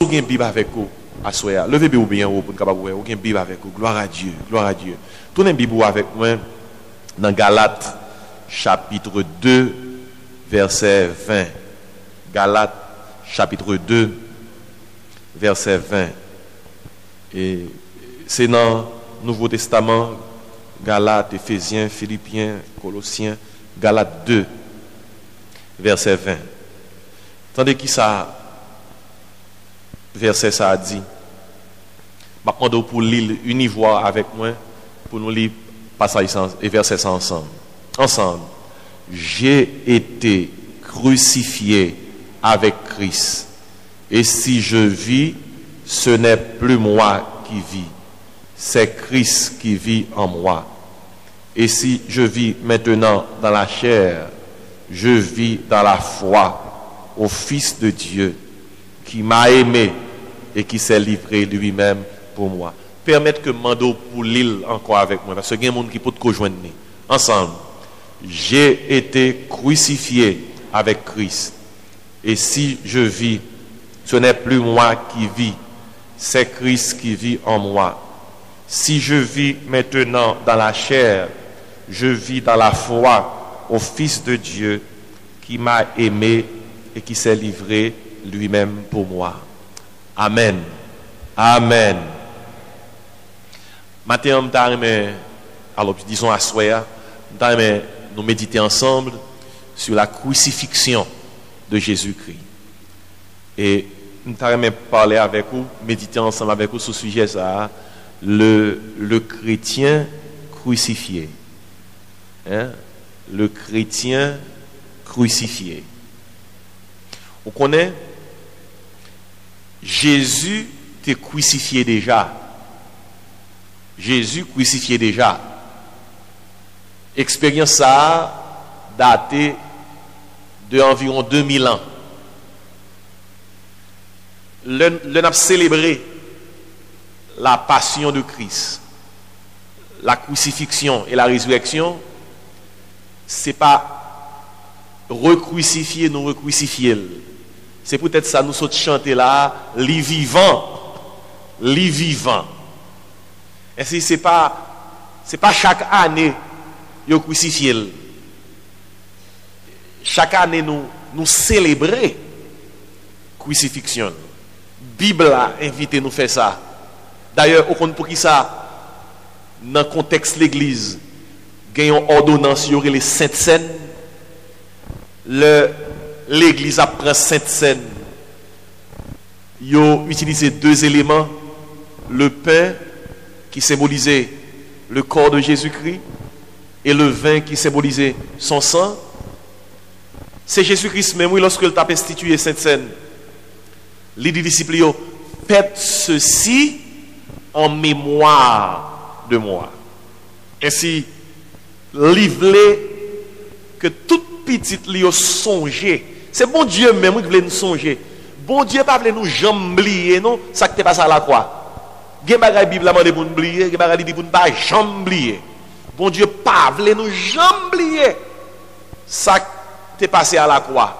Vous avez Bible avec vous à soir. Levez bien pour nous capable voir. Vous avez Bible avec vous. Gloire à Dieu. Gloire à Dieu. Tournez Bible avec moi dans Galates chapitre 2 verset 20. Galates chapitre 2 verset 20. Et c'est dans le Nouveau Testament, Galates, Éphésiens, Philippiens, Colossiens, Galates 2 verset 20. Attendez qui ça verset ça a dit. Je demande pour lire univoire avec moi pour nous lire passage et verset ça ensemble. Ensemble. J'ai été crucifié avec Christ. Et si je vis, ce n'est plus moi qui vis, c'est Christ qui vit en moi. Et si je vis maintenant dans la chair, je vis dans la foi au Fils de Dieu qui m'a aimé et qui s'est livré lui-même pour moi. Permettez que Mando pour l'île encore avec moi, parce qu'il y a des gens qui peuvent te rejoindre ensemble. J'ai été crucifié avec Christ. Et si je vis, ce n'est plus moi qui vis, c'est Christ qui vit en moi. Si je vis maintenant dans la chair, je vis dans la foi au Fils de Dieu qui m'a aimé et qui s'est livré lui-même pour moi. Amen. Amen. Maintenant, alors disons à soir, nous méditer ensemble sur la crucifixion de Jésus-Christ. Et nous allons parler avec vous, méditer ensemble avec vous sur ce sujet, ça, le chrétien crucifié. Hein? Le chrétien crucifié. On connaît Jésus t'est crucifié déjà. Jésus crucifié déjà. Expérience ça datée de environ 2000 ans. Le n'a célébré la passion de Christ, la crucifixion et la résurrection. C'est pas recrucifier, nous recrucifier. C'est peut-être ça nous saute chanter là, les vivants, les vivants. Et si c'est pas chaque année yo crucifié. Chaque année nous célébrer crucifixion. Bible a invité nous faire ça. D'ailleurs, au compte pour qui ça dans le contexte de l'église, gagnons ordonnance y aurait les saintes scènes. L'église apprend sainte scène. Ils ont utilisé deux éléments, le pain qui symbolisait le corps de Jésus-Christ et le vin qui symbolisait son sang. C'est Jésus-Christ même, oui, lorsque il t'a institué sainte scène, les disciples ont faites ceci en mémoire de moi. Ainsi, livrez que toute petite li a songé. C'est bon Dieu même qui voulait nous songer. Bon Dieu pas voulait nous jamais oublier non, ça qui t'est passé à la croix. Gen bagay Bible la mande pour nous oublier, gen bagay dit pour nous pas jamais oublier. Bon Dieu pas voulait nous jamais oublier. Ça qui t'est passé à la croix.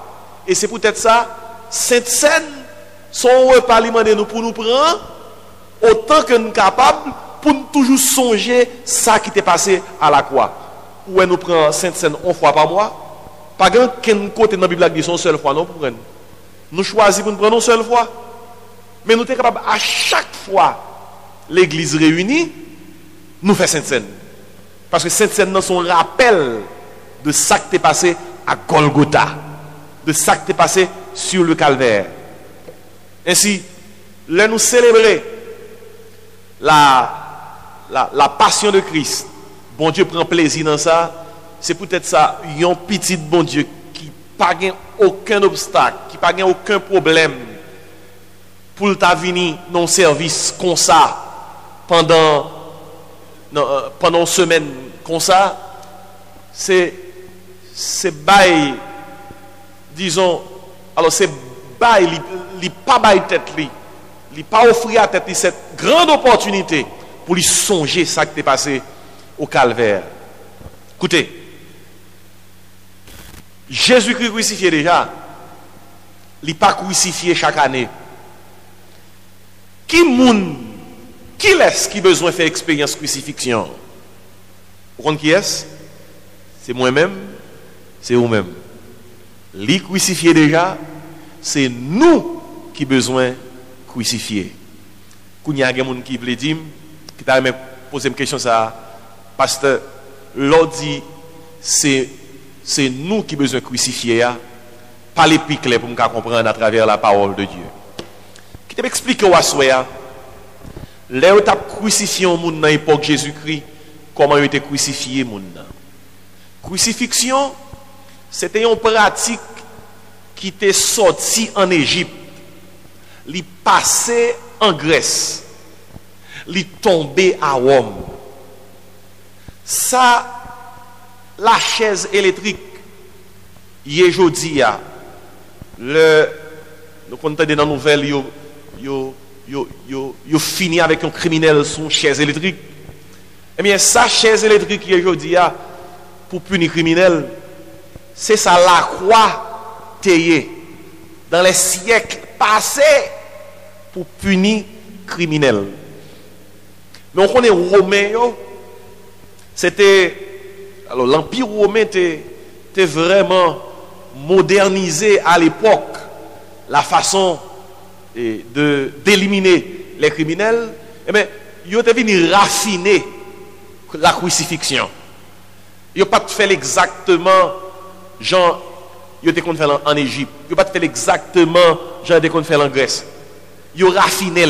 Et c'est peut-être ça Sainte Seine son repas li mande nous pour nous prendre autant que nous capables pour nous toujours songer ça qui t'est passé à la croix. Ou nous prend Sainte Seine une fois par mois. Pas qu'un côté dans la Bible qui sont une seule fois, non, pour prendre. Nous choisissons pour nous prendre une seule fois. Mais nous sommes capables, à chaque fois, l'église réunie, nous faisons Sainte Seine. Parce que Sainte Seine, c'est un rappel de ça qui est passé à Golgotha, de ça qui est passé sur le calvaire. Ainsi, là, nous célébrer la passion de Christ. Bon Dieu prend plaisir dans ça. C'est peut-être ça, il y a un petit bon Dieu qui n'a pas aucun obstacle, qui n'a pas aucun problème pour ta venir dans un service comme ça pendant une semaine comme ça. C'est bail, disons, alors c'est bail, il pas bail tête, il pas offrir à tête cette grande opportunité pour lui songer ça qui t'est passé au calvaire. Écoutez, Jésus-Christ crucifié déjà, il n'est pas crucifié chaque année. Qui est-ce qui a besoin de faire expérience crucifixion? Vous comprenez qui est-ce? C'est moi-même, c'est vous-même. Les crucifiés déjà, c'est nous qui avons besoin de crucifier. Quand il y a des gens qui veulent dire, qui t'a posé une question, ça, pasteur, l'on dit, c'est nous qui avons besoin de crucifier, pas les pics pour nous comprendre à travers la parole de Dieu. Qui t'a expliqué au soir, là où tu as crucifié un monde dans l'époque de Jésus-Christ, comment il a été crucifié monde. Crucifixion, c'était une pratique qui était sortie en Égypte, li passé en Grèce, li tombé à Rome. Ça, la chaise électrique, hier jeudi, nous comptons dans la nouvelle, yo fini avec un criminel sur une chaise électrique. Eh bien, sa chaise électrique hier jeudi, pour punir criminel, c'est ça la croix taillée dans les siècles passés pour punir criminel. Mais on connaît Romain, c'était, alors l'empire romain était vraiment modernisé à l'époque la façon d'éliminer les criminels. Eh bien, ils ont venu raffiner la crucifixion. Ils n'ont pas fait exactement genre ils ont fait en Égypte. Ils n'ont pas fait exactement genre ils ont fait en Grèce. Ils ont raffiné.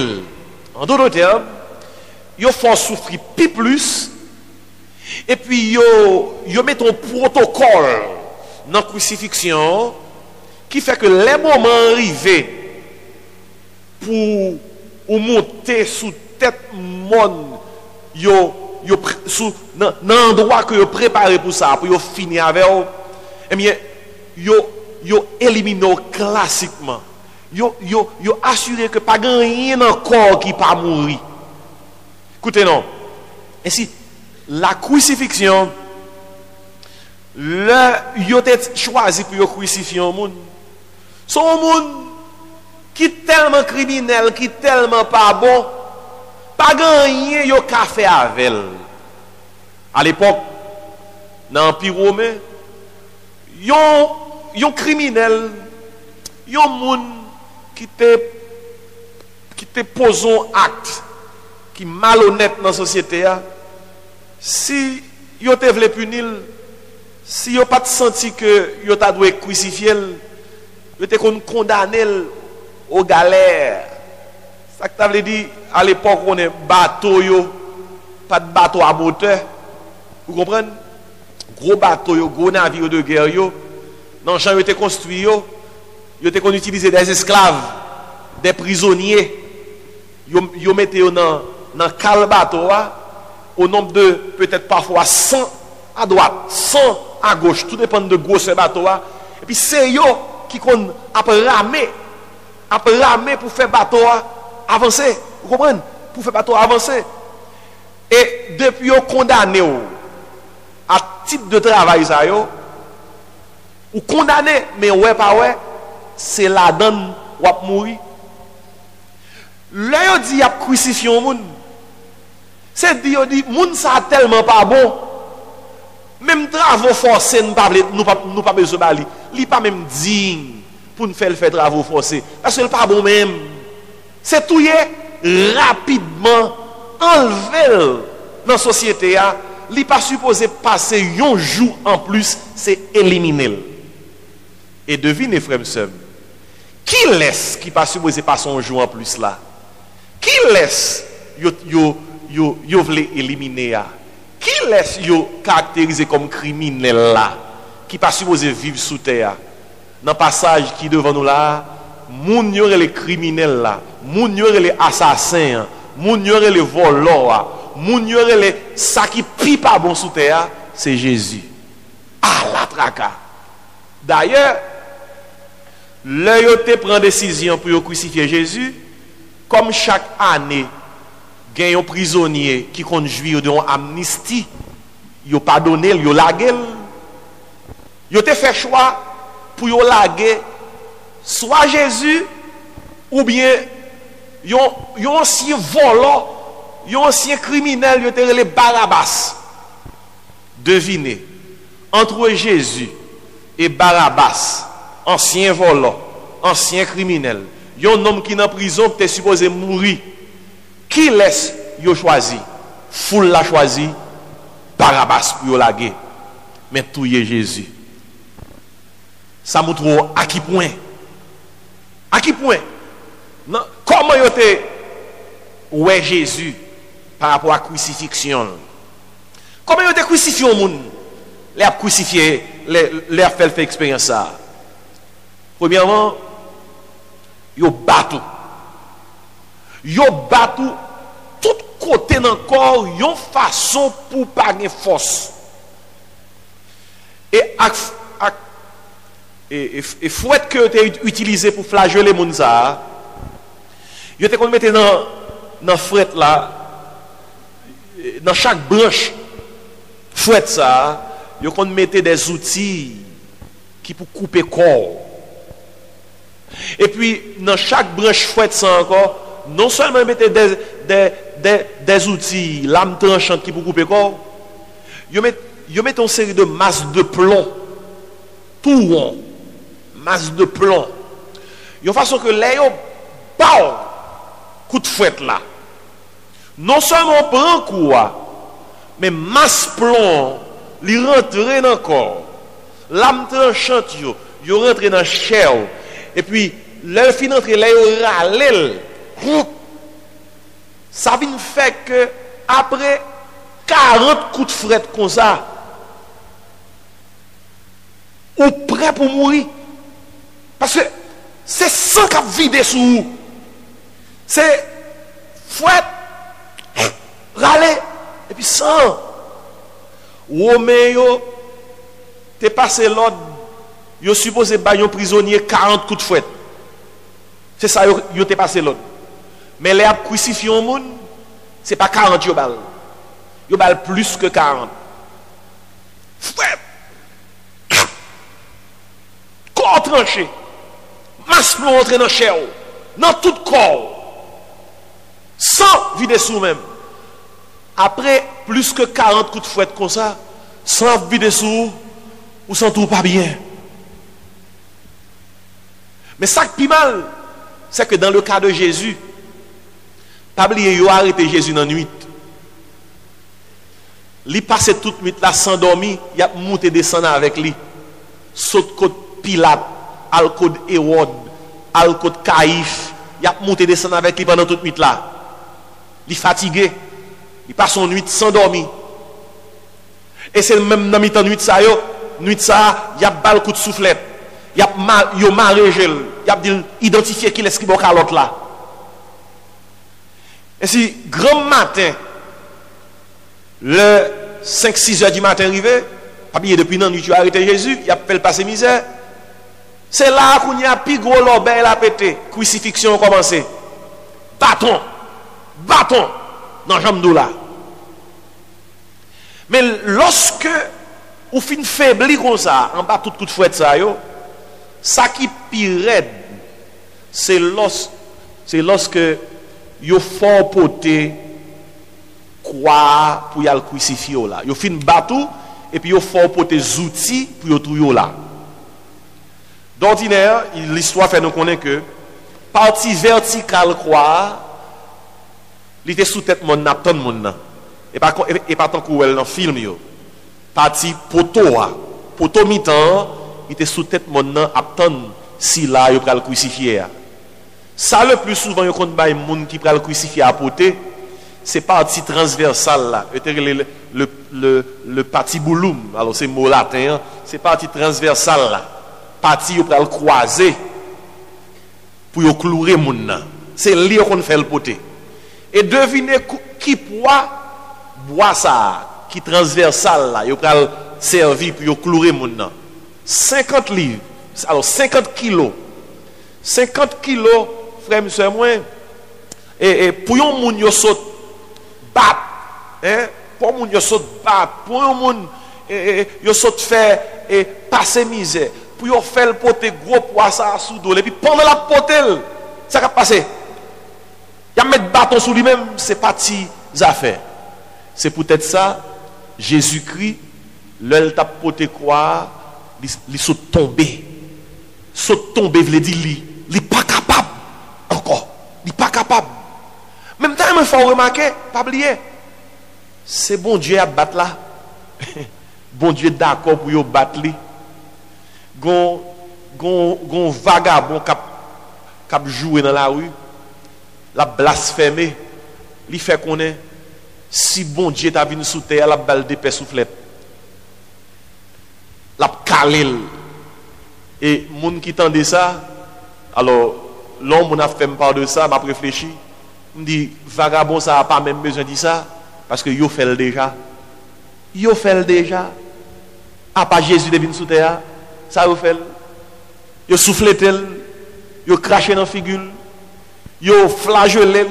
En d'autres termes, ils ont fait souffrir plus. Et puis ils ont mis un protocole dans la crucifixion qui fait que les moments arrivés pour monter sous tête monde, dans l'endroit que vous préparez pour ça, pour finir avec vous, eh bien, vous éliminez classiquement. Vous assurez que pas rien encore qui pas mourir. Écoutez, non. Ainsi, la crucifixion, vous avez choisi pour crucifier un monde. C'est un monde qui est tellement criminel, qui est tellement pas bon. Pas gagné yo café avec elle. À l'époque, dans l'Empire romain, yon criminel, yon moun qui te pose un acte qui malhonnête dans la société. Si yo te vle punir, si yo pas senti que yo ta dû crucifier, yo te condamné aux galères. Ça que t'avais dit à l'époque on est bateau yo, pas de bateau à moteur. Vous comprenez? Gros bateau yo, gros navire de guerre yo, dans champ yo été construit yo été utiliser des esclaves, des prisonniers. Yo mettez yo dans cal bateau au nombre de peut-être parfois 100 à droite, 100 à gauche, tout dépend de grosseur bateau et puis c'est yo qui kon après ramer pour faire bateau avancer. Vous comprenez? Pour faire bateau avancer. Et depuis yo condamné à type de travail ça yo, ou condamné mais ouais pas ouais, c'est la donne ou à mourir. Là yo dit y a crucifié un monde. C'est dit yo dit monde ça tellement pas bon. Même travaux forcés nous pas besoin bali. Li pas même digne pour nous faire travaux forcés parce que le pas bon même. C'est tout rapidement enlever dans la société. Il n'est pas supposé passer un jour en plus, c'est éliminer. Et devinez, frère, qui laisse qui pas supposé passer un jour en plus là? Qui laisse yo voulez éliminer? Qui laisse yo caractériser comme criminel là? Qui pas supposé vivre sous terre? Dans le passage qui devant nous là, moun yo les criminels là, moun yo les assassins, moun yo les voleurs, moun yo les ça qui pi pas bon sous terre, c'est Jésus. Ah la traka. D'ailleurs, là yo te prend décision pour crucifier Jésus, comme chaque année, gen un prisonnier qui conduit de amnistie, yo pardonné, yo lagué. Yo te fait choix pour yo laguer soit Jésus ou bien yon ancien volant, yon ancien criminel, yon te les Barabbas. Devinez, entre Jésus et Barabbas, ancien volant, ancien criminel, yon homme qui est en prison, qui est supposé mourir, qui laisse yon choisi? Foule l'a choisi, Barabbas pour yon laguer. Mais tout y est Jésus. Ça montre à qui point? À qui point? Non, comment yon te ouais Jésus par rapport à la crucifixion? Comment yon te crucifié au monde? Les a crucifié, les a fait expérience ça. Premièrement, yon battu. Yon battu tout côté dans le corps, yon façon pour pas de force. Et fouette que tu as utilisé pour flageller les gens, tu te mettre dans fouette là, dans chaque branche, fouette ça, tu te mettre des outils qui pour couper le corps. Et puis, dans chaque branche fouette ça encore, non seulement mettre des outils, lame tranchante qui pour couper le corps, tu mets une série de masses de plomb, tout rond, masse de plomb. De façon que les coup de fouette là, non seulement on prend un coup, mais masse plomb, il rentre dans le corps. L'âme tranchante, il rentre dans le chair. Et puis, le fin entre les râle. Ça vient faire que après 40 coups de fouette comme ça, ou prêt pour mourir. Parce que c'est sang qui a vidé sur vous. C'est fouette, râler, et puis sang. Roméo, t'es passé l'ordre, yo supposé bailler un prisonnier 40 coups de fouette. C'est ça, yo t'es passé l'ordre. Mais les crucifiés au monde, c'est pas 40 yo bal. Yo bal plus que 40. Fouette. Corps tranché. Masse plomb entrer dans chair. Dans tout corps. Sans vider sous même. Après plus que 40 coups de fouette comme ça, sans vider sous, ou sans tout pas bien. Mais ça qui est mal, c'est que dans le cas de Jésus, pas oublier, il a arrêté Jésus dans la nuit. Il passait toute nuit là sans dormir, il a monté descendre avec lui. Saute côté Pilate, al côté Hérode, al côté Caïphe, il a monté descendre avec lui pendant toute nuit là. Il est fatigué, il passe une nuit sans dormir. Et c'est même dans la nuit ça, il y a bal coup de soufflette, il y a maré gel, il y a identifié qui est-ce qui est l'autre là. Et si grand matin, le 5-6 heures du matin arrivé, papier depuis non nuit tu as arrêté Jésus, il a fait le passer misère. C'est là qu'on y a plus gros l'obé la pété, crucifixion commencé. Bâton dans jambe là. Mais lorsque ou fin faibli comme ça, en bas tout coup de fouette ça yo, ça qui pire raide, c'est lorsque yo fort poté quoi pour y aller crucifier là. Yo fin battu et puis yo fort poté outils pour yo tout là. D'ordinaire, l'histoire fait nous connaître que partie verticale croix, il était sous tête mon napton mon et pas tant que elle dans film yo. Partie poteau mi-temps, il était sous tête mon apton si là yo pral crucifier. Ça le plus souvent yo compte bay moun qui pral crucifier à poté, c'est partie transversale là, le partie bouloum. Alors c'est mot latin, c'est partie transversale là. Parti yo pral croiser pour yo clouer moun nan. C'est li qu'on fait le poté. Et devinez qui bois ça qui transversal là, yo pral servi pour yo clouer moun nan. 50 livres. Alors 50 kilos. 50 kilos, frère monsieur moi. Et pour yon moun yo saute bat, hein? Pour moun yo saute bat, pour yon moun yo saute faire et passer misère. Pour yon faire le poté gros poisson sous d'eau et puis pendant la poté ça va passer bâton sous lui-même, c'est pas ti affaire. C'est peut-être ça, Jésus-Christ, l'œil t'a porté quoi, il saute tombé. Saute tombé, veut dire, il n'est pas capable encore. Il n'est pas capable. Même temps, il faut remarquer, pas oublier, c'est bon Dieu à battre là. Bon Dieu d'accord pour y battre lui. Gon vagabond qui a joué dans la rue, la blasphémé, il fait qu'on est, si bon Dieu t'a venu sous terre, la balle de paix soufflette. La calé. Et moun qui tendait ça, alors l'homme a fait part de ça, m'a réfléchi, me dit vagabond ça n'a pas même besoin de dire ça parce que yo fait le déjà. Yo fait le déjà. À pas Jésus de venir sous terre, ça yo fait. Yo soufflé tel, yo craché dans figure, yo flagellé,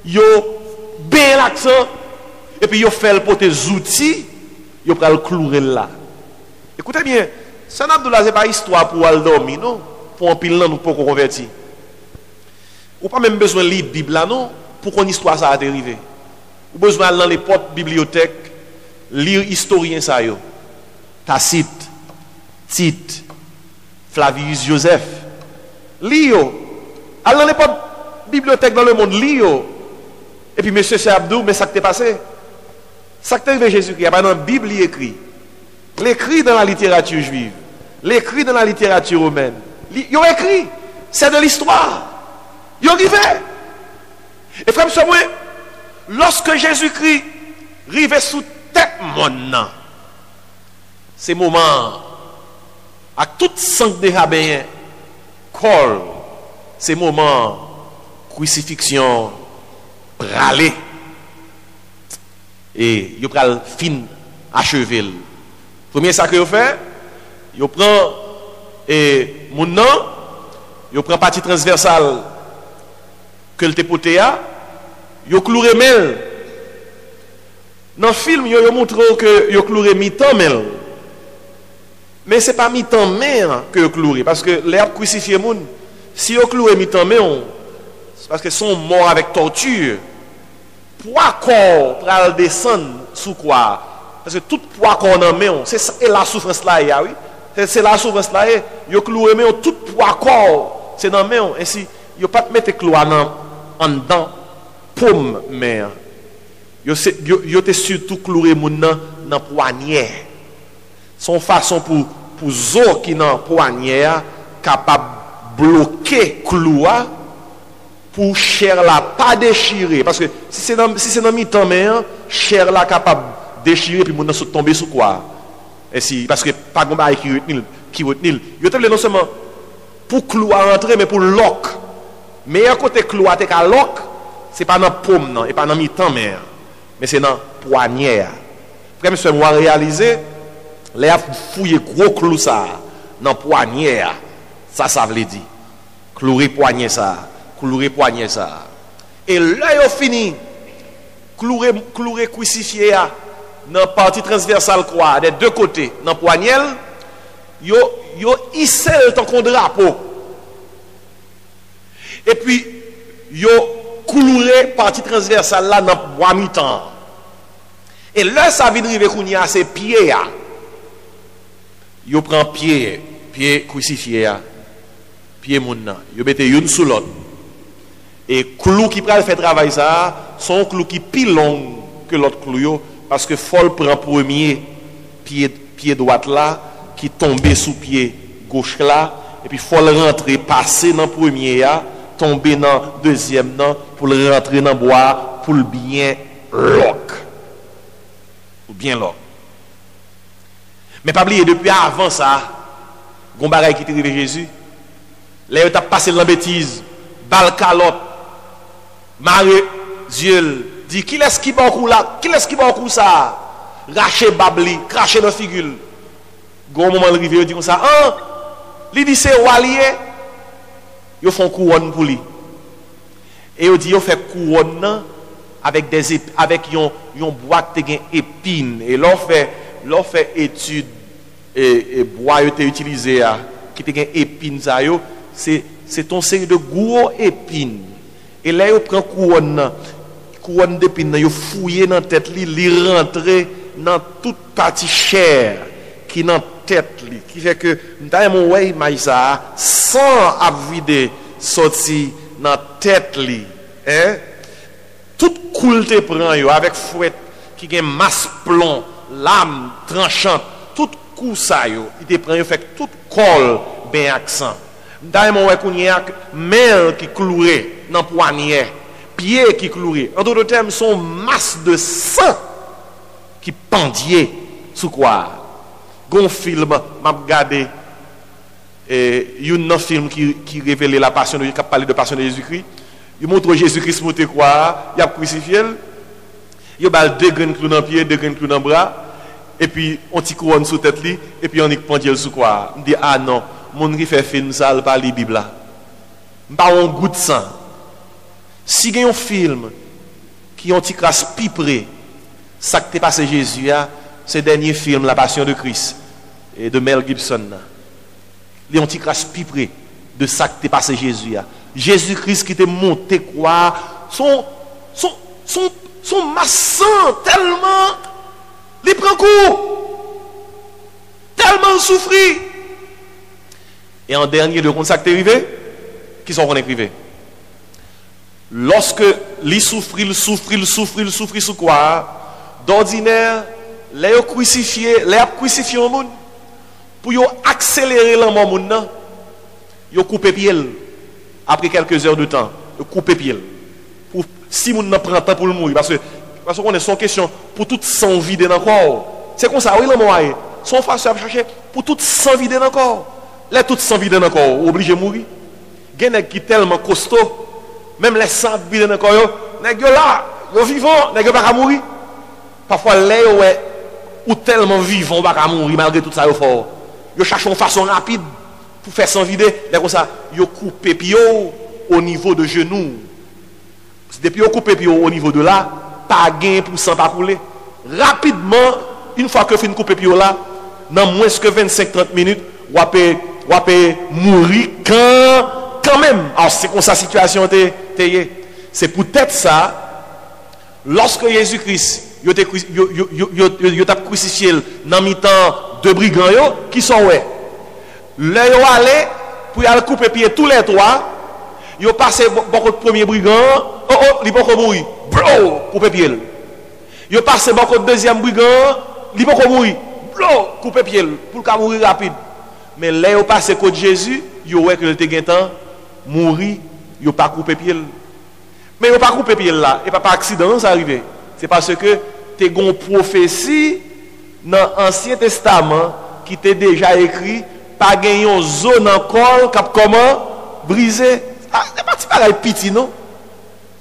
yo ben l'accent et puis yo fait pour tes outils, yo pral clouer là. Écoutez bien, ça n'est pas histoire pour aller dormir, non? Pour un pile, nous pour convertir. Ou pas même besoin de lire la Bible là, non? Pour qu'on histoire ça a dérivé. Ou besoin d'aller dans les portes bibliothèques, lire historien ça yo. Tacite, Tite, Flavius Joseph. Lire. Allez dans les portes bibliothèques dans le monde, lire. Et puis, monsieur Abdou, mais ça qui t'est passé? Ça qui t'est arrivé Jésus-Christ, il y a pas dans la Bible écrit. L'écrit dans la littérature juive, l'écrit dans la littérature romaine, ils ont écrit, c'est de l'histoire. Ils ont arrivé. Et frère, moi, lorsque Jésus-Christ arrivait sous tête monde, ces moments, à toute sang des rabbins, col, ces moments, crucifixion, râler, et ils ont fin achevé. Premier ça que vous faites, vous prenez mon nom, vous prenez partie transversale que le dépoté a, vous clouez mel. Dans le film, vous montrez que vous clouez mi-temps mel. Mais ce n'est pas mi-temps mel que vous clouez, parce que les crucifiés, si vous clouez mi-temps mel, c'est parce qu'ils sont morts avec torture. Poids corps pour descendre sous quoi? Parce que tout poids qu'on a mis, c'est la souffrance là, oui. C'est la souffrance là, yo cloué mais tout poids corps, c'est dans main. Ainsi, yo pas mettre clou en dedans pomme mais yo te surtout cloué moun dans poignet. Son façon pour zo qui dans poignet capable bloquer clou pour chair la pas déchirer parce que si c'est dans mi-temps mais chair la capable déchirer puis mon se tomber sous quoi et si parce que pas grand bail qui retenir yo te non seulement pour clou à rentrer mais pour lock meilleur côté clou à te ka lock c'est pas dans paume non et pas dans mi-temps mais c'est dans poignet frère monsieur moi réaliser les a fouiller gros clou ça dans poignet ça veut dire clouer poignet ça et là yo fini clouer crucifié dans la partie transversale quoi des deux côtés dans poignel yo hissé tant qu'on drapeau et puis yo cloué partie transversale là dans bois mi-temps et là ça vient arriver kounya c'est pied yo prend pied crucifié pied moun nan yo mette une sous l'autre et clou qui pral faire travail ça son clou qui plus long que l'autre clou yo parce que Foll prend premier pied droit là qui tombait sous pied gauche là et puis Foll rentrer passer dans premier tomber dans deuxième là pour le rentrer dans bois pour le bien lock ou bien lock mais pas oublier depuis avant ça gon bagay qui est arrivé Jésus là il a passé dans bêtise balle calotte Marie Dieu dit qui est-ce qui beaucoup là qui est-ce qui beaucoup ça racher babli cracher dans figure gon moment arrivé il dit comme ça il dit c'est walié ils font couronne pour lui et il dit il fait couronne avec des avec yon boîte qui gain épine et l'on fait étude et bois été utilisé qui te gain épine ça yo c'est ton série de gros épines Et là, il prend couronne d'épines, il fouille dans la tête, il rentre dans toute partie chair qui dans la tête, qui fait que, dans mon Maïsa, sans vider, sorti dans la tête, hein? Toute coule te prend yo avec fouette qui a masse plomb, lame tranchante, tout coup ça yo, il te prend yo fait tout col ben accent. Dans mon kounya main qui cloué dans poignet, pied qui cloué. En d'autres termes, son masse de sang qui pendier sous quoi. Gon film m'a regardé un film qui révélait la passion de qui parlait de passion de Jésus-Christ. Il montre Jésus-Christ monté quoi, il a crucifié, il a deux graines clous dans le pied, deux graines clous dans le bras, et puis on t'y couronne sous tête li, et puis on y pendule sous quoi. Il dit ah non, mon qui fait film ça, il parle de la Bible là. Pas un goût de sang. Si il y a un film qui ont t'y crasse pipré, ça qui t'est passé Jésus, c'est le dernier film, La Passion de Christ, et de Mel Gibson. Il y a un t'y crasse pipré de ça qui t'est passé Jésus. Jésus-Christ qui t'est monté quoi, son massant tellement, il prend coup, tellement souffri. Et en dernier, de compte ça qui t'est arrivé, qui sont qu'on est privé. Lorsque il souffrit sous quoi, d'ordinaire, les a crucifié au monde, pour accélérer le monde, ils ont coupé pied. Après quelques heures de temps, ils ont coupé pied. Pour si moun n'a prend temps pour le mourir, parce qu'on est sans question, pour tout sang vide dans le corps. C'est comme ça, oui, le moyen. Son face à chercher pour tout sang vide dans le corps. Là, tout sang vide dans le corps, obligé de mourir. Il y a des gens qui sont tellement costauds, même les sang vide dans le corps, les gens là, ils sont vivants, les gens ne peuvent pas mourir. Parfois, les gens sont tellement vivants, ils ne peuvent pas mourir malgré tout ça. Ils cherchent une façon rapide pour faire sang vider. Comme ça, ils coupent pied au niveau de genou. Depuis qu'ils coupent pied au niveau de là, pas gain pour sang pas couler. Rapidement, une fois que vous finissez de couper pied là, dans moins que 25-30 minutes, vous pouvez mourir quand même. Alors, c'est comme ça la situation. C'est peut-être ça, lorsque Jésus-Christ a crucifié dans le mi-temps de brigands qui sont ouais. Là, ils sont allés pour aller couper pied tous les trois. Ils ont passé beaucoup de premiers brigands. Ils vont mourir. Bro, couper pied. Ils ont passé beaucoup de deuxième brigands. Ils vont mourir. Bro, couper pied. Pour qu'ils mourir rapide. Mais là, ils ont passé côté Jésus. Ils ont vu que le temps mourir. Ils n'ont pas coupé pied. Mais ils n'ont pas coupé pied là. Et pas par accident, ça arrivé. C'est parce que tu as une prophétie dans l'Ancien Testament qui t'est déjà écrit. Pas gagner une zone encore cap comment briser. C'est pas pareil petit non.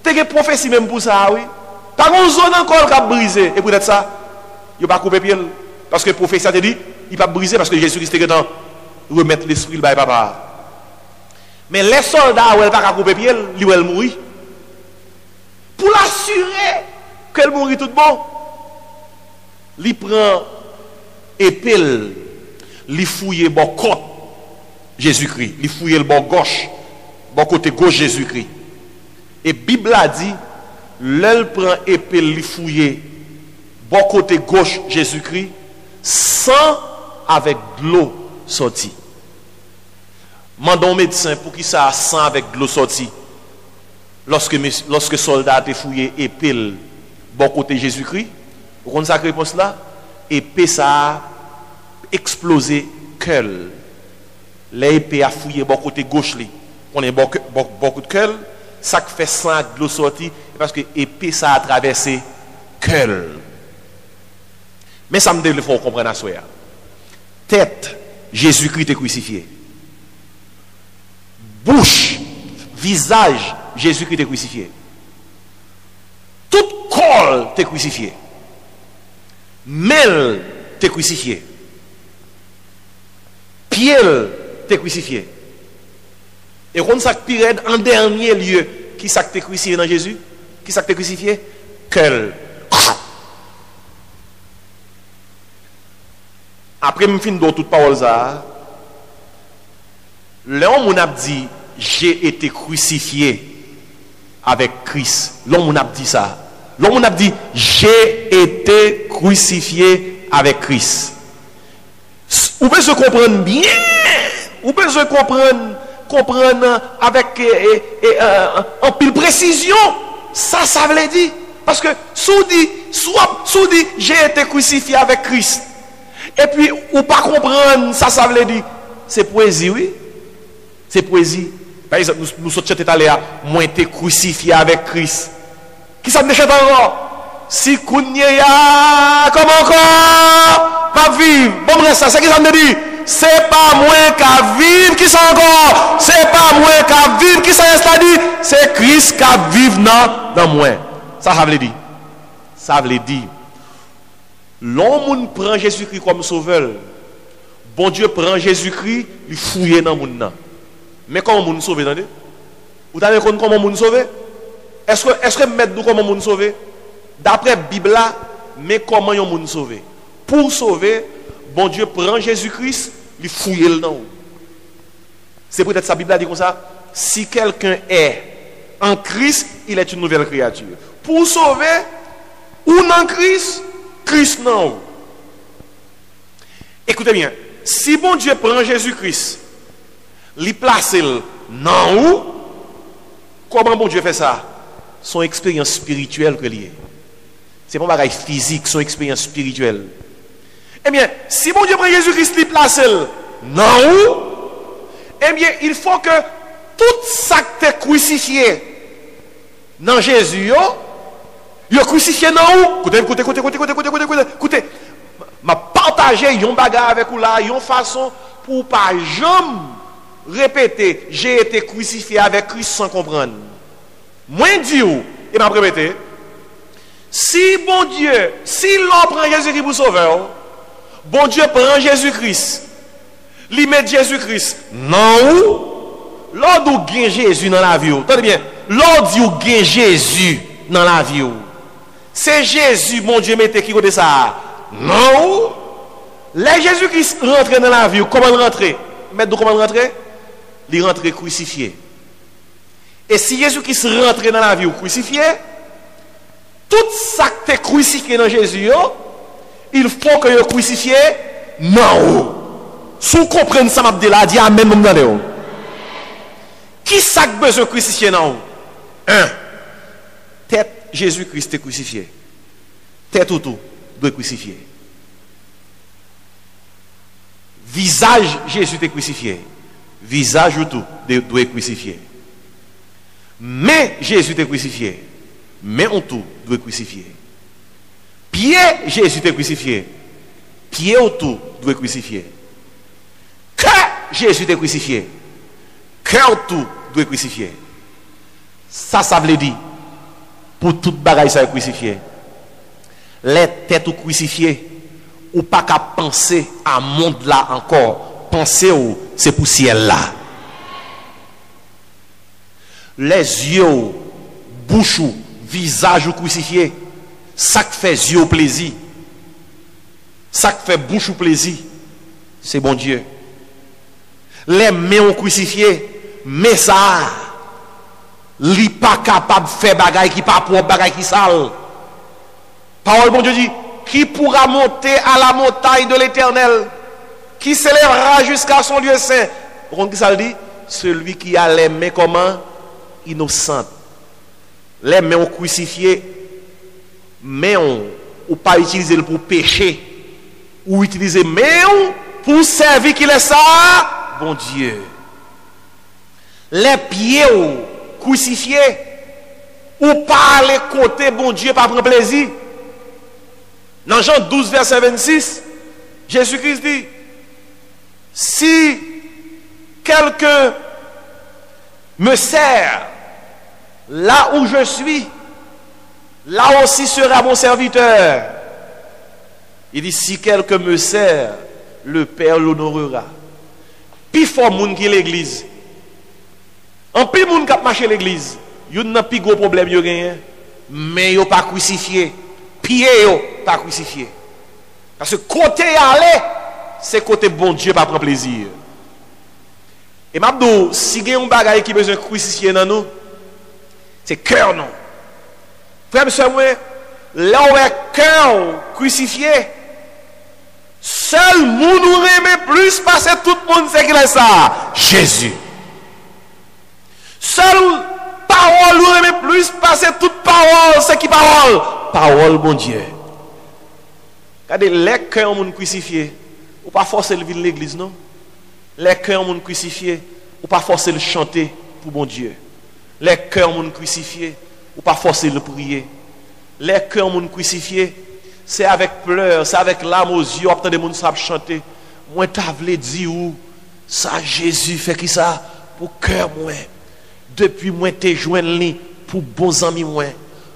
Tu as une prophétie même pour ça oui. Pas une zone encore cap briser et peut-être ça il pas couper pied parce que le prophétie a dit il pas briser parce que Jésus-Christ est dans remettre l'esprit le bail papa. Mais les soldats ou elle pas couper pied, ils vont mourir. Pour l'assurer qu'elle mourit tout bon. Il prend épée, il fouille bon côté Jésus-Christ, il fouille le bon gauche, bon côté gauche Jésus-Christ. Et Bible a dit, l'elle prend épée, il fouille bon côté gauche Jésus-Christ, sans avec de l'eau sortie. Mandons au médecin pour qu'il ça sang avec de l'eau sortie. Lorsque soldat a fouillé épée, bon côté Jésus-Christ, vous comprenez cette réponse là? Épée ça a explosé cœur. L'épée a fouillé bon côté gauche li. On est beaucoup de cœur, ça fait sang avec de l'eau sortie parce que épée ça a traversé cœur. Mais ça me dit il faut comprendre à soi. Tête, Jésus-Christ est crucifié. Bouche, visage, Jésus-Christ est crucifié. Tout corps est crucifié. Mêle t'es crucifié. Pied t'es crucifié. Et quand ça pire en dernier lieu, qui ça t'es crucifié dans Jésus? Qui ça t'es crucifié? Cœur. Après me fin dans toute parole ça. L'homme on a dit j'ai été crucifié avec Christ. L'homme a dit ça. L'homme a dit, j'ai été crucifié avec Christ. Vous pouvez se comprendre bien. Vous pouvez se comprendre avec en pile précision. Ça veut dire. Parce que sous dit, j'ai été crucifié avec Christ. Et puis, ou pas comprendre, ça veut dire. C'est poésie, oui. C'est poésie. Par exemple, nous sommes allés à moi été crucifié avec Christ. Qui ça me chante encore? Si Kounia, comment encore? Pas vivre. Bon, ça, c'est qui ça me dit? C'est pas moi qui vivre, qui ça encore? C'est pas moi qui vivre, qui ça dit? C'est Christ qui vivre dans moi. Ça veut dire. Ça veut dire. L'homme prend Jésus-Christ comme sauveur. Bon Dieu prend Jésus-Christ, il fouille dans le monde. Mais comment on sauve? Vous savez comment on sauve? Est-ce que mettre nous comment on sauve? D'après la Bible, mais comment on sauve? Pour sauver, bon Dieu prend Jésus-Christ, il fouille dans nous. C'est peut-être sa Bible a dit comme ça. Si quelqu'un est en Christ, il est une nouvelle créature. Pour sauver, ou dans Christ, Christ non. Écoutez bien, si bon Dieu prend Jésus-Christ, il place non où, comment bon Dieu fait ça? Son expérience spirituelle que lié. C'est pas un bagage physique, son expérience spirituelle. Eh bien, si bon Dieu prend Jésus-Christ, il place non où, eh bien, il faut que tout ça qui est crucifié dans Jésus, il est crucifié dans où? Écoutez. Je partage un bagage avec vous là, une façon pour pas jamais répéter, j'ai été crucifié avec Christ sans comprendre. Moi, dis vous, et m'a répété, si bon Dieu, si l'on prend Jésus-Christ pour sauveur, bon Dieu prend Jésus-Christ, il met Jésus-Christ, non, l'on doit gagner Jésus dans la vie. Tenez bien, l'on dit gagner Jésus dans la vie. C'est Jésus, mon Dieu, mettez qui côté ça? Non. Les Jésus-Christ rentre dans la vie. Comment rentrer? Mettez comment rentrer? Il rentre crucifié. Et si Jésus-Christ rentre dans la vie crucifié, tout ça qui est crucifié dans Jésus, il faut que vous crucifié non. Si vous comprenez ça, je vais dire Amen. Qui ça qui besoin de crucifier non? Un. Tête Jésus-Christ est crucifié. Tête ou tout doit crucifier. Visage Jésus est crucifié. Visage ou tout doit crucifier. Mais Jésus est crucifié. Mais on tout doit crucifier. Pied Jésus est crucifié. Pied ou tout doit crucifier. Cœur Jésus est crucifié. Cœur ou tout doit crucifier. Ça veut dire pour toute bagaille ça est crucifié. Les têtes ou crucifiées, ou pas qu'à penser à monde là encore. Penser ou c'est pour ciel là. Les yeux, bouche ou visage ou crucifié, ça qui fait yeux plaisir. Ça qui fait bouche ou plaisir, c'est bon Dieu. Les mains ou crucifiées, mais ça, li pas capable de faire bagaille qui pas pour bagaille qui sale. Parole bon Dieu dit, qui pourra monter à la montagne de l'Éternel, qui s'élèvera jusqu'à son lieu saint. Vous comprenez ça dit? Celui qui a les mains comment? Innocentes. Les mains ont crucifié, mais on ou pas utiliser pour pécher, ou utiliser mains pour servir qui est ça, bon Dieu. Les pieds crucifiés, ou pas les côtés, bon Dieu, pas prendre plaisir. Dans Jean 12, verset 26, Jésus-Christ dit, si quelqu'un me sert là où je suis, là aussi sera mon serviteur. Il dit, si quelqu'un me sert, le Père l'honorera. Puis fort monde qui est l'église. En plus monde qui a marché l'église, il n'y a pas de gros problème, mais il n'y a pas crucifié. Pied pas crucifié. Parce que côté aller, c'est côté bon Dieu pas prendre plaisir. Et m'abdou, si il y a un bagage qui besoin de crucifier dans nous, C'est cœur non. Frère, monsieur, moi, là où est cœur crucifié, seul monde nous aime plus parce que tout le monde sait qu'il est ça. Jésus. Seul parole nous aime plus parce que toute parole, c'est qui parole? Parole, bon Dieu. Regardez, les cœurs monde crucifié, ou pas forcer le vivre l'église, non? Les cœurs monde crucifié, ou pas forcer le chanter pour bon Dieu. Les cœurs monde crucifié, ou pas forcer le prier. Les cœurs monde crucifié, c'est avec pleurs, c'est avec larmes aux yeux, obtenir des gens savent chanter. Moi t'as voulu dire où ça Jésus fait qui ça pour cœur moi. Depuis moi t'ai joint li pour bons amis moi.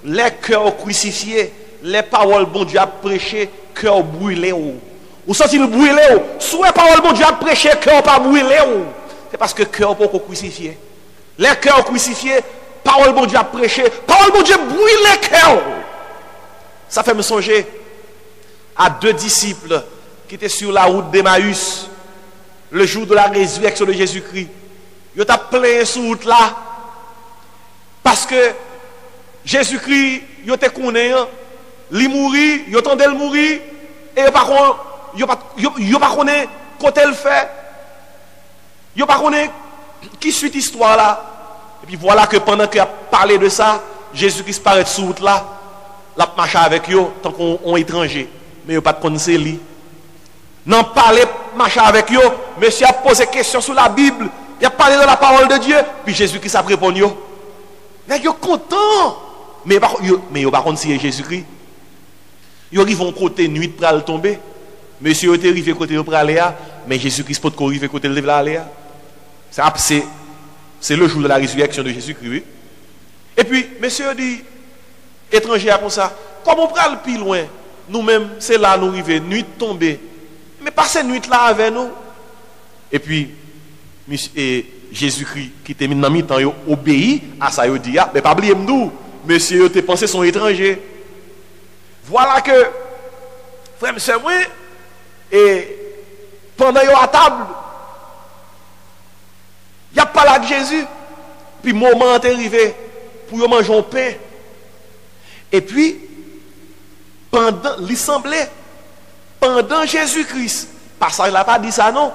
Les cœurs crucifiés, les paroles bon Dieu a prêché, cœur brûlé ou senti le brûlé ou soit parole bon Dieu a prêché, cœur pas brûlé ou c'est parce que cœur pas crucifié. Les cœurs crucifiés, parole bon Dieu a prêché, parole bon Dieu brûlé cœur. Ça fait me songer à deux disciples qui étaient sur la route d'Emmaüs le jour de la résurrection de Jésus-Christ. Ils ont plein sur route là parce que Jésus-Christ, ils étaient connus, il mourit, ils entendaient le mourir et par contre, ils ne connaissent pas quand elle fait. Ils ne connaissent pas qui suit l'histoire là. Et puis voilà que pendant qu'il a parlé de ça, Jésus-Christ paraît sur route là. La marche avec eux tant qu'on est étranger. Mais ils pas de connaître lui. Non parler marcher avec eux, monsieur a posé question sur la Bible, il a parlé de la parole de Dieu, puis Jésus-Christ a répondu. Mais ils sont contents. Mais ils par contre si c'est Jésus-Christ. Ils arrivent au côté nuit pour aller tomber. Monsieur était arrivé côté pour aller mais Jésus-Christ peut pas arriver côté de aller. C'est le jour de la résurrection de Jésus-Christ. Oui? Et puis monsieur dit étranger comme ça, comme on prend le plus loin, nous-mêmes, c'est là nous arrivons, nuit tombée. Mais passer nuit là avec nous. Et puis, Jésus-Christ, qui était mis dans le temps, obéit à ça, il dit, mais pas oublier nous, monsieur, tes pensées sont étrangers. Voilà que, frère, monsieur, moi, et pendant qu'il est à table, il n'y a pas là de Jésus. Puis, le moment est arrivé pour manger un pain. Et puis, pendant Jésus-Christ, passage là pas dit ça non,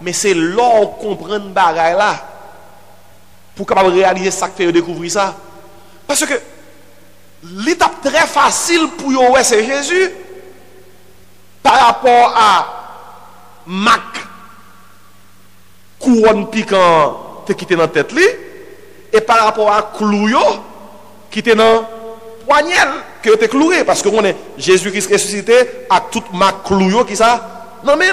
mais c'est là qu'on comprend le bagage là, pour capable réaliser ça que fait découvrir ça. Parce que l'étape très facile pour eux, c'est Jésus, par rapport à Mac, couronne piquant qui était dans la tête, et par rapport à Clouyo, qui était dans poignelle que était cloué parce que on est Jésus-Christ ressuscité à toute ma clouyo qui ça non mais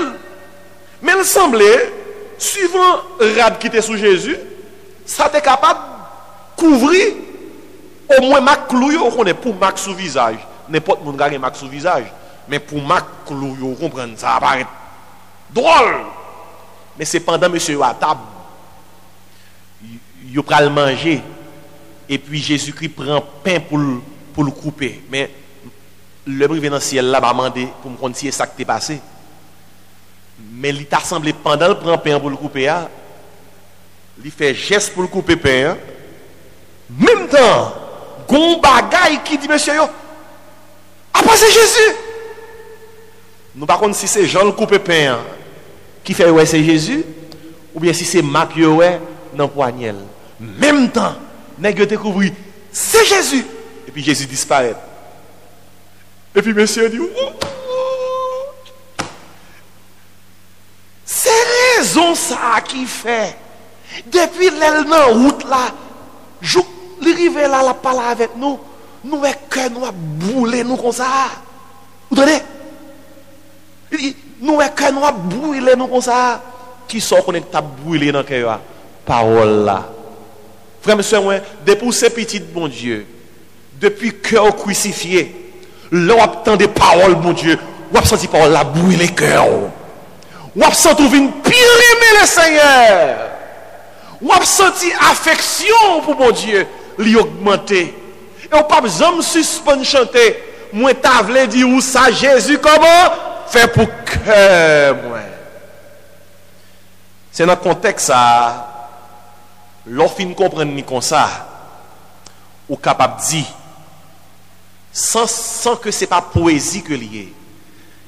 il semblait suivant rad qui était sous Jésus ça était capable couvrir au moins ma clouyo on est pour marque sous visage n'importe monde gagne marque sous visage mais pour marque clouyo comprendre ça apparaît drôle mais c'est pendant monsieur à table il pral manger et puis Jésus-Christ prend pain pour le couper. Mais le privé dans le ciel là m'a demandé pour me comprendre si c'est ça qui est passé. Mais il t'a semblé pendant le prend pain pour le couper, il fait geste pour le couper pain. Même temps, gon bagaille qui dit monsieur yo, après c'est Jésus. Nous par contre si c'est Jean le couper pain qui fait ouais c'est Jésus ou bien si c'est Marc yo ouais dans poignelle. Même temps, nèg yo découvrir c'est Jésus. Et puis Jésus disparaît. Et puis monsieur dit, c'est raison ça qui fait. Depuis l'aile dans route là, l'arrivée là, la parle avec nous, nous est que nous a boulé nous comme ça. Vous entendez? Nous est que nous a boulé nous comme ça. Qui sort qu'on est boulé dans le cœur? Parole là. Frère, monsieur, depuis ces petits bon Dieu, depuis cœur crucifié, là on entend des paroles, mon Dieu, on a senti parole la brûler les cœurs. On a senti une pire aimer le Seigneur. On a senti affection pour mon Dieu, lui augmenter. Et on pas besoin de suspendre chanter. Moi t'as voulu dire où ça Jésus comment fait pour cœur moi. C'est dans le contexte ça. L'offre comprendre comme ça. ou capable de dire, sans que ce n'est pas poésie que lié,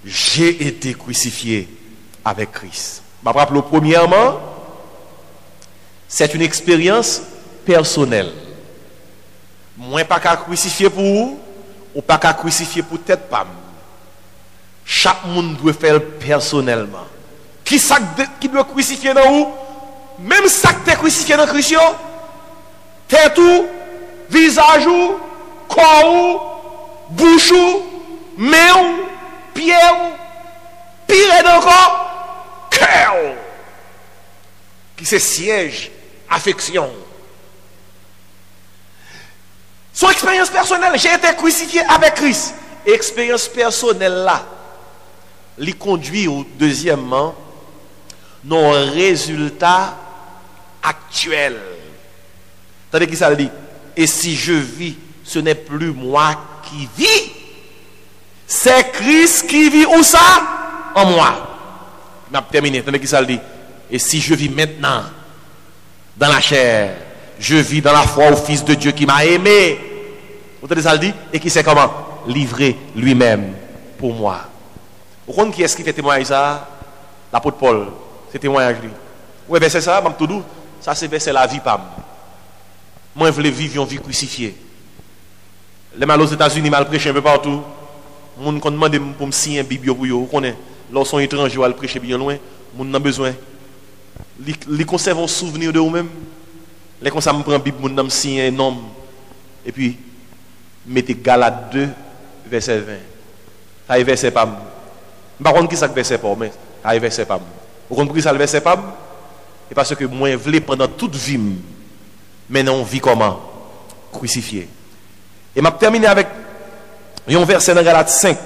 j'ai été crucifié avec Christ. Je vais rappeler premièrement, c'est une expérience personnelle. Moi, pas qu'à crucifier pour vous, ou pas qu'à crucifier pour tête pas. Chaque monde doit faire personnellement. Qui doit crucifier dans vous? Même ça que tu crucifié dans Christ, tête ou, visage ou, corps ou, bouche ou, main ou, pied ou, pire encore, cœur. Qui c'est siège, affection. Son expérience personnelle, j'ai été crucifié avec Christ. Expérience personnelle là, lui conduit au deuxièmement, nos résultats actuels. Tandis qu'il ça dit, et si je vis, ce n'est plus moi qui vis, c'est Christ qui vit où ça? En moi. Je vais terminer. Tandis qu'il ça dit, et si je vis maintenant, dans la chair, je vis dans la foi au Fils de Dieu qui m'a aimé. Vous entendez ça le dit? Et qui sait comment livrer lui-même pour moi. Vous comprenez qui est-ce qui fait témoigner ça? L'apôtre Paul. C'est témoignage lui. Oui, ben c'est ça, tout doux. Ça c'est verset la vie pam. Moi je voulais vivre une vie crucifiée. Les mal aux États-Unis mal prêcher un peu partout. Moun qu'on demande pour me signer un bible pour yo, vous connaissez. Lorsqu'on est étranger ou al prêcher bien loin, moun n'a besoin. Li conserve un souvenir de vous-même. Les comme ça me prend bible moun n'a me signer un nom. Et puis mettez Galates 2 verset 20. Ça est verset pam. Par contre qui ça verset pas mais ça est verset pam. Vous comprenez ça le verset pam? Et parce que moi je voulais pendant toute vie maintenant on vit comment? Crucifié. Et m'a terminé avec un verset dans Galates 5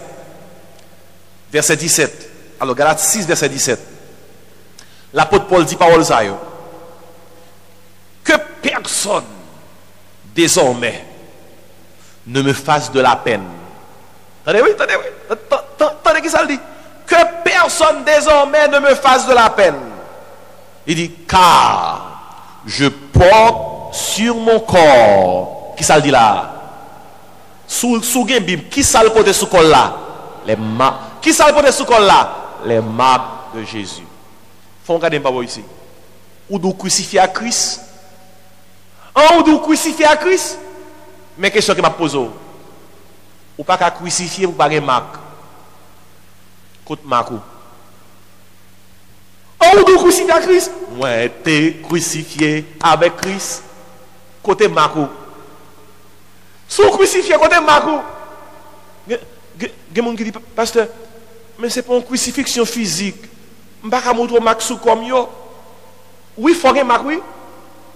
verset 17. Alors Galates 6 verset 17. L'apôtre Paul dit parole ça yo. Que personne désormais ne me fasse de la peine. Attendez oui, attendez oui. Attendez qui ça le dit? Que personne désormais ne me fasse de la peine. Il dit car je porte sur mon corps. Qui ça le dit là? Sous gen Bible, qui ça le porte sous corps là? Les marques. Qui ça le porte sous corps là? Les marques de Jésus. Faut regarder pas ici. Ou d'où crucifier à Christ? Ou d'où crucifier à Christ? Mais question que m'a posée. Ou pas qu'à crucifier ou pas de marque. Côte marque. Ou d'où crucifier à Christ? Moi, t'es crucifié avec Christ. Côté marque. Sous crucifié côté marque. Il y a des gens qui disent, pasteur, mais c'est pas une crucifixion physique. Je ne peux pas montrer marque sous comme yo. Oui, il faut que marque, oui.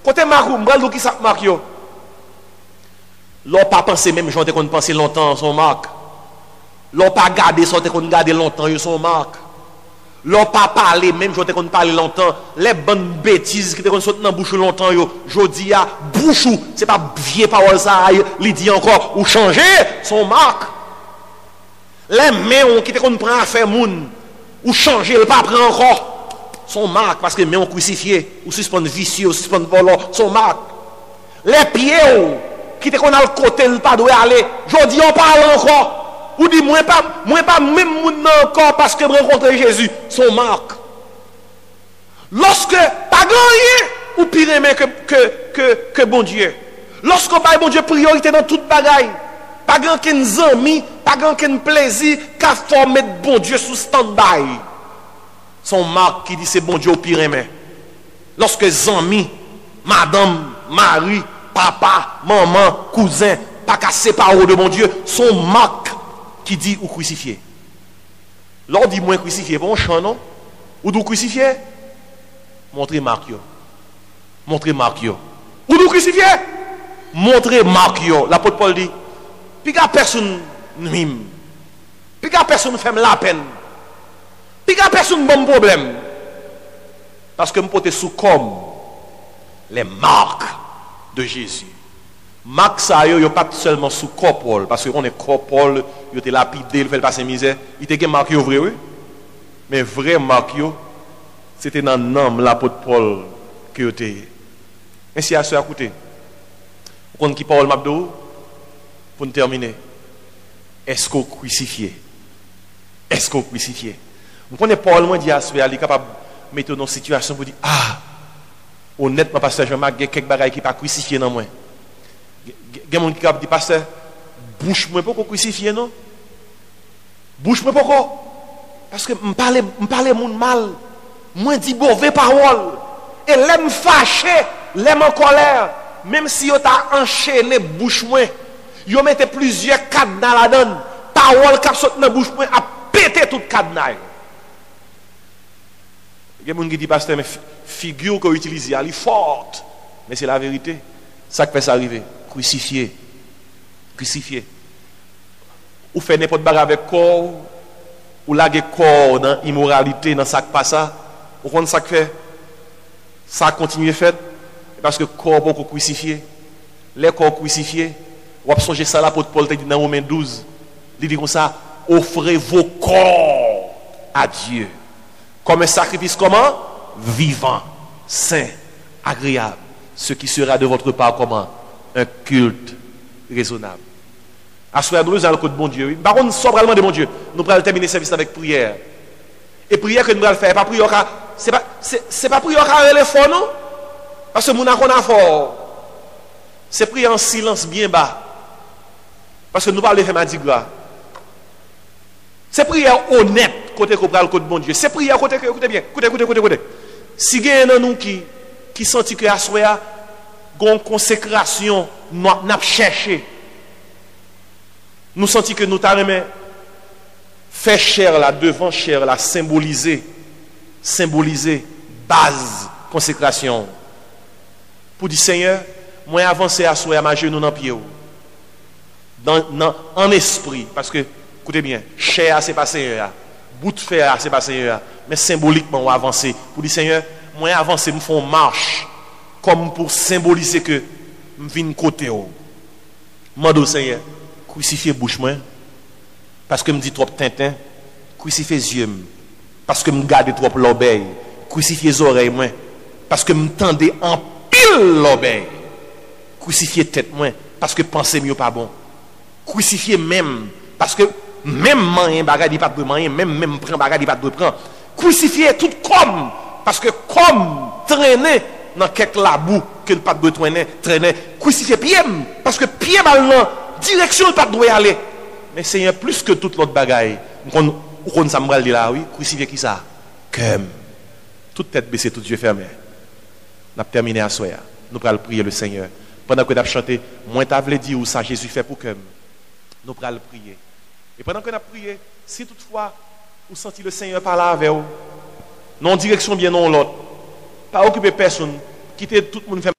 Côté marque, je ne sais pas qui ça marque yo. L'on pas pensé même, j'en ai pensé longtemps son marque. L'on pas gardé, j'en ai gardé longtemps son marque. L'on pas parlé même, j'en ai parlé longtemps. Les bonnes bêtises qui te sortent dans la bouche longtemps yo. Jodi a bouchou, c'est pas vieux parole ça, il dit encore ou changer son marque. Les mains qui te prend à faire moun ou changer, il pas prend encore son marque parce que mains crucifié ou suspend vicieux, ou suspend volant, son marque. Les pieds qui te qu'on a le côté il pas doit aller. Jodi on parle encore. Ou dit moi pas même moun encore parce que je rencontre Jésus, son marque. Lorsque pas gagné ou pire aimé que bon Dieu. Lorsque pas bon Dieu priorité dans toute bagaille. Pas grand amis, pas grand plaisir qu'a formé bon Dieu sous stand-by. Son marque qui dit c'est bon Dieu au pire aimé. Lorsque amis, madame, mari, papa, maman, cousin, pas qu'à séparer de mon Dieu, son marque qui dit ou crucifié. L'on dit moins crucifié, bon chant non? Ou d'où crucifié? Montrez marque yo. Montrez marque yo. Ou d'où crucifié? Montrez marque yo. L'apôtre Paul dit, puis qu'à personne mime. Puis qu'à personne fait la peine. Puis qu'à personne bon problème. Parce que me porte sous comme les marques de Jésus. Marque ça yo pas seulement sous corps Paul parce qu'on est corps Paul, yo te lapidé, il fait passer misère, il te gen marque yo vrai oui. Mais vrai marque yo c'était dans nom l'apôtre Paul que yo te. Ainsi à ce écouter. Quand qui parle m'abdou pour nous terminer. Est-ce qu'on crucifié? Est-ce qu'on crucifié? Vous connaissez Paul, moi, dit à ce il est capable de mettre dans une situation pour dire, ah, honnêtement, pasteur Jean-Marc, il y a quelques bagailles qui ne sont pas crucifiées dans moi. Il y a des gens qui disent, pasteur, bouche-moi pourquoi crucifier, non? Bouche-moi pourquoi? Parce que je parle mon mal. Moi, je dis mauvais parole. Et l'aime fâché, l'aime en colère. Même si on t'a enchaîné bouche-moi, yo mette plusieurs cadenas là-dedans. Parole qui saute dans bouche-moi a pété tout cadenas. Il y a des gens qui disent, pasteur, mais figure qu'on utilise, elle est forte. Mais c'est la vérité. Ça qui fait ça arriver. Crucifié. Crucifié. Ou fait n'importe quoi avec corps, ou laguer corps dans l'immoralité, dans ça qui passe ça. Vous comprenez ça qui fait? Ça continue à faire. Parce que le corps est crucifié. Les corps crucifiés. Vous avez songé ça là pour Paul dit dans Romains 12. Il dit comme ça, offrez vos corps à Dieu. Comme un sacrifice comment? Vivant, saint, agréable. Ce qui sera de votre part comment? Un culte raisonnable. À ce moment-là, nous allons le bon Dieu. Par contre, sobralement de mon Dieu, nous allons terminer le service avec prière. Et prière que nous allons faire, pas prière, c'est pas prière à les fort, non? Parce que nous avons fort. C'est prière en silence bien bas. Parce que nous parlons de faire Mardi Gras. C'est prière honnête, côté qu'on parle côté bon Dieu. C'est prière côté, écoutez bien, écoutez. Si il y a un nous qui sentit que à soya, une consécration, nous avons cherché. Nous sentons que nous t'avons fait chair là, devant chair là, symboliser base, consécration. Pour dire Seigneur, moi avancer à soi, à ma genou dans pied. En esprit, parce que, écoutez bien, chair c'est pas Seigneur, bout de fer c'est pas Seigneur, mais symboliquement on avancer. Pour dire Seigneur, moi avancer, me font marche, comme pour symboliser que je viens côté. Mando Seigneur. Crucifier bouche moi parce que me dit trop tintin, crucifier yeux parce que me garde trop l'oreille, crucifier oreilles moi parce que me tendez en pile l'oreille, crucifier tête moi parce que penser mieux pas bon, crucifier même parce que même moyen bagage pas de moyen, même prend bagage pas de prend, crucifier tout comme parce que comme traîner dans quelques labou que le pas de traîner, crucifier pied parce que pied mal direction le pas doit aller. Mais Seigneur, plus que toute l'autre bagaille, on ça me dit là, oui, crucifié qui ça? Comme. Toute tête baissée, tout yeux fermés. On a terminé à soya. Nous allons prier le Seigneur. Pendant que nous avons chanté, moi t'as voulu dire où ça Jésus fait pour que nous allons prier. Et pendant que nous avons prié, si toutefois vous sentez le Seigneur parler avec vous, non direction bien non l'autre, pas occuper personne, quitter tout le monde.